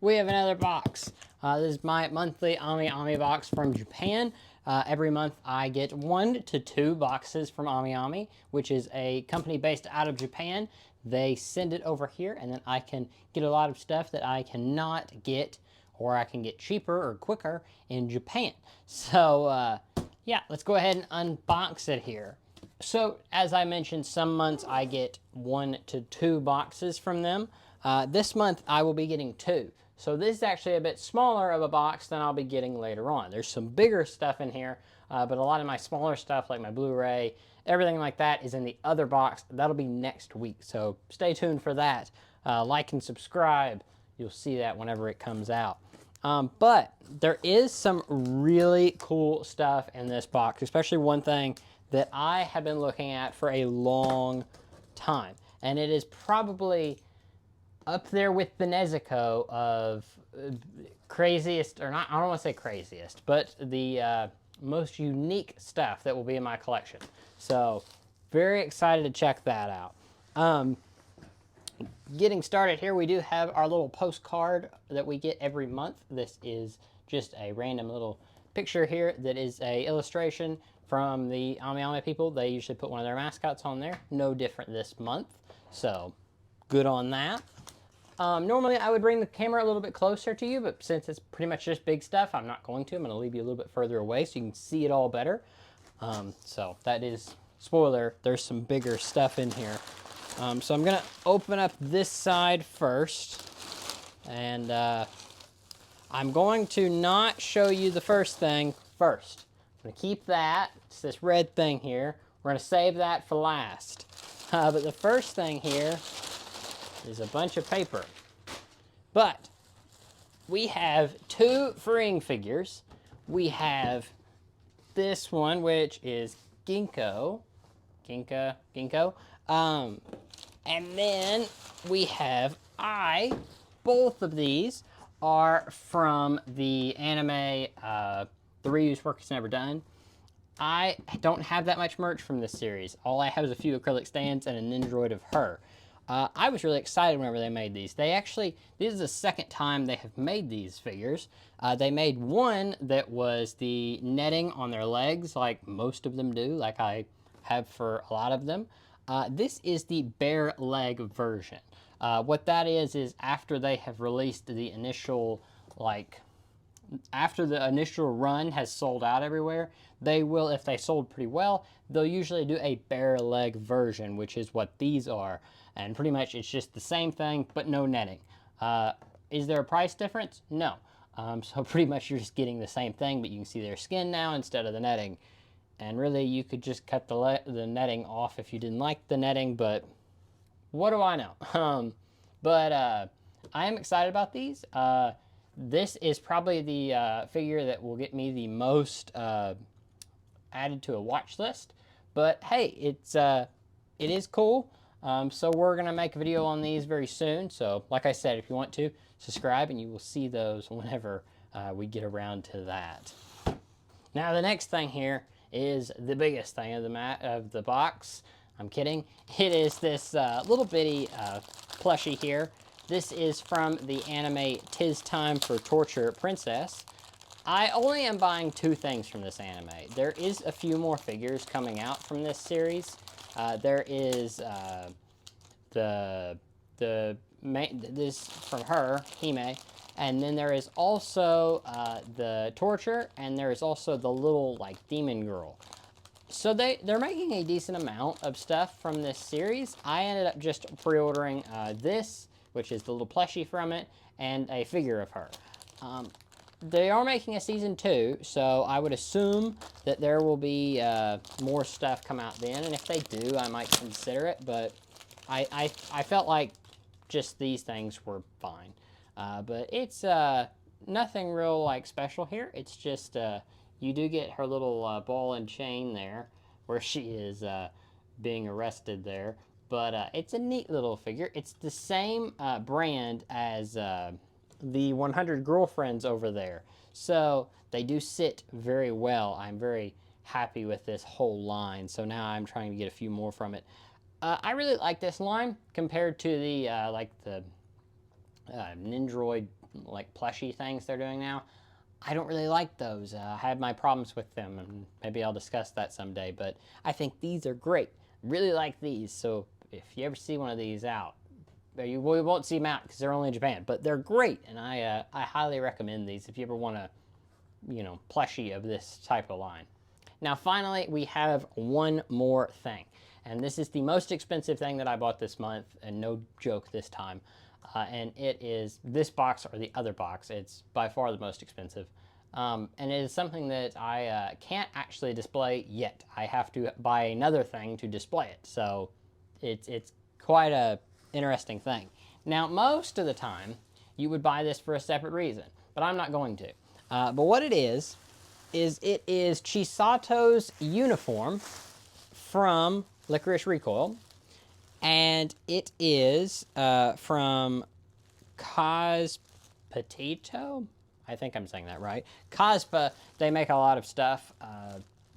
we have another box. This is my monthly Ami box from Japan. Every month I get 1 to 2 boxes from Ami, which is a company based out of Japan. They send it over here, and then I can get a lot of stuff that I cannot get, or I can get cheaper or quicker in Japan. So yeah, let's go ahead and unbox it here. So as I mentioned, some months I get 1 to 2 boxes from them. This month I will be getting 2. So this is actually a bit smaller of a box than I'll be getting later on. There's some bigger stuff in here, but a lot of my smaller stuff like my Blu-ray, everything like that is in the other box. That'll be next week, so stay tuned for that. Like and subscribe. You'll see that whenever it comes out. But there is some really cool stuff in this box, especially one thing that I have been looking at for a long time. And it is probably up there with the Nezuko of craziest, or not, I don't want to say craziest, but the most unique stuff that will be in my collection. So very excited to check that out. Getting started here, we do have our little postcard that we get every month. This is just a random little picture here that is a illustration from the Ami people. They usually put one of their mascots on there. No different this month, so good on that. Normally I would bring the camera a little bit closer to you, but since it's pretty much just big stuff, I'm not going to. I'm going to leave you a little bit further away so you can see it all better. So that is, spoiler, there's some bigger stuff in here. So I'm going to open up this side first, and I'm going to not show you the first thing first. I'm going to keep that. It's this red thing here. We're going to save that for last. But the first thing here is a bunch of paper. But we have 2 freeing figures. We have this one, which is Ginkgo. And then we have both of these are from the anime The Reused Work Is Never Done. I don't have that much merch from this series. All I have is a few acrylic stands and a Nindroid of her. I was really excited whenever they made these. This is the second time they have made these figures. They made one that was the netting on their legs, like most of them do, like I have for a lot of them. This is the bare leg version. What that is after they have released the initial, after the initial run has sold out everywhere, they will, if they sold pretty well, they'll usually do a bare leg version, which is what these are. And pretty much it's just the same thing, but no netting. Is there a price difference? No. So pretty much you're just getting the same thing, but you can see their skin now instead of the netting. And really you could just cut the netting off if you didn't like the netting, but what do I know? I am excited about these. This is probably the figure that will get me the most added to a watch list. But hey, it is cool. So we're going to make a video on these very soon. So like I said, if you want to, subscribe and you will see those whenever we get around to that. Now the next thing here is the biggest thing of the box. I'm kidding. It is this little bitty plushie here. This is from the anime 'Tis Time for Torture Princess. I only am buying 2 things from this anime. There is a few more figures coming out from this series. There is this from her, Hime, and then there is also the Torture, and there is also the little demon girl. So they're making a decent amount of stuff from this series. I ended up just pre-ordering this, which is the little plushie from it, and a figure of her. They are making a season 2, so I would assume that there will be more stuff come out then, and if they do, I might consider it, but I felt like just these things were fine. But it's nothing real special here. It's just you do get her little ball and chain there, where she is being arrested there. But it's a neat little figure. It's the same brand as the 100 Girlfriends over there. So they do sit very well. I'm very happy with this whole line. So now I'm trying to get a few more from it. I really like this line compared to the Nindroid like plushy things they're doing now. I don't really like those. I have my problems with them, and maybe I'll discuss that someday, but I think these are great. Really like these, so if you ever see one of these out, you won't see them out because they're only in Japan, but they're great, and I highly recommend these if you ever want a, plushie of this type of line. Now finally, we have one more thing, and this is the most expensive thing that I bought this month, and no joke this time. And it is this box or the other box. It's by far the most expensive. And it is something that I can't actually display yet. I have to buy another thing to display it. So it's quite a interesting thing. Now, most of the time, you would buy this for a separate reason, but I'm not going to. But what it is it is Chisato's uniform from Licorice Recoil. And it is from Cospotato. I think I'm saying that right. Cospa, they make a lot of stuff.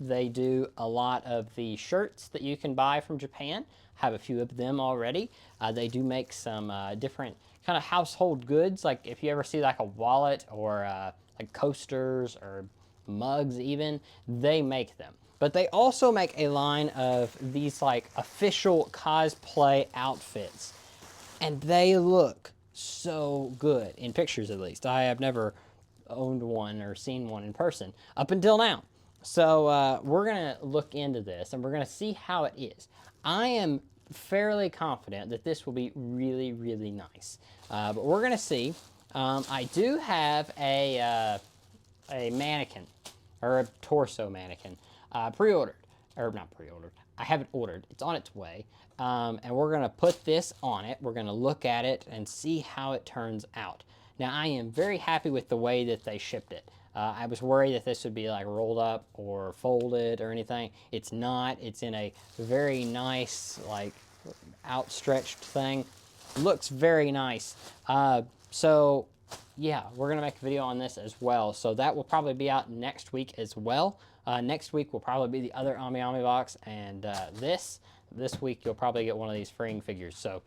They do a lot of the shirts that you can buy from Japan. Have a few of them already. They do make some different kind of household goods. Like if you ever see like a wallet or like coasters or mugs even, they make them. But they also make a line of these like official cosplay outfits. And they look so good, in pictures at least. I have never owned one or seen one in person up until now. So we're gonna look into this and we're gonna see how it is. I am fairly confident that this will be really, really nice. But we're gonna see. I do have a mannequin, or a torso mannequin. Pre-ordered, or not pre-ordered, I have it ordered, it's on its way, and we're gonna put this on it, we're gonna look at it and see how it turns out. Now I am very happy with the way that they shipped it. I was worried that this would be like rolled up or folded or anything. It's not, it's in a very nice, like outstretched thing. Looks very nice. So yeah, we're gonna make a video on this as well. So that will probably be out next week as well. Next week will probably be the other Ami box, and this week you'll probably get one of these freeing figures. So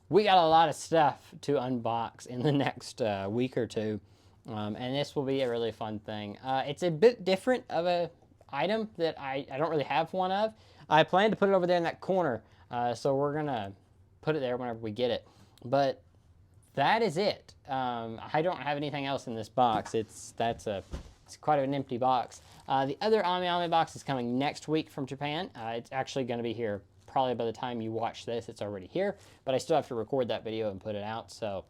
we got a lot of stuff to unbox in the next week or two, and this will be a really fun thing. It's a bit different of a item that I don't really have one of. I plan to put it over there in that corner, so we're gonna put it there whenever we get it. But that is it. I don't have anything else in this box. It's quite an empty box. The other Ami box is coming next week from Japan. It's actually going to be here probably by the time you watch this. It's already here, but I still have to record that video and put it out. So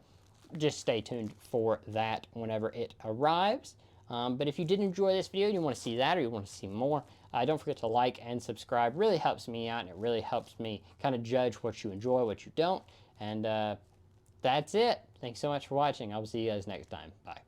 just stay tuned for that whenever it arrives. But if you did enjoy this video and you want to see that or you want to see more, don't forget to like and subscribe. It really helps me out, and it really helps me kind of judge what you enjoy, what you don't. And that's it. Thanks so much for watching. I will see you guys next time. Bye.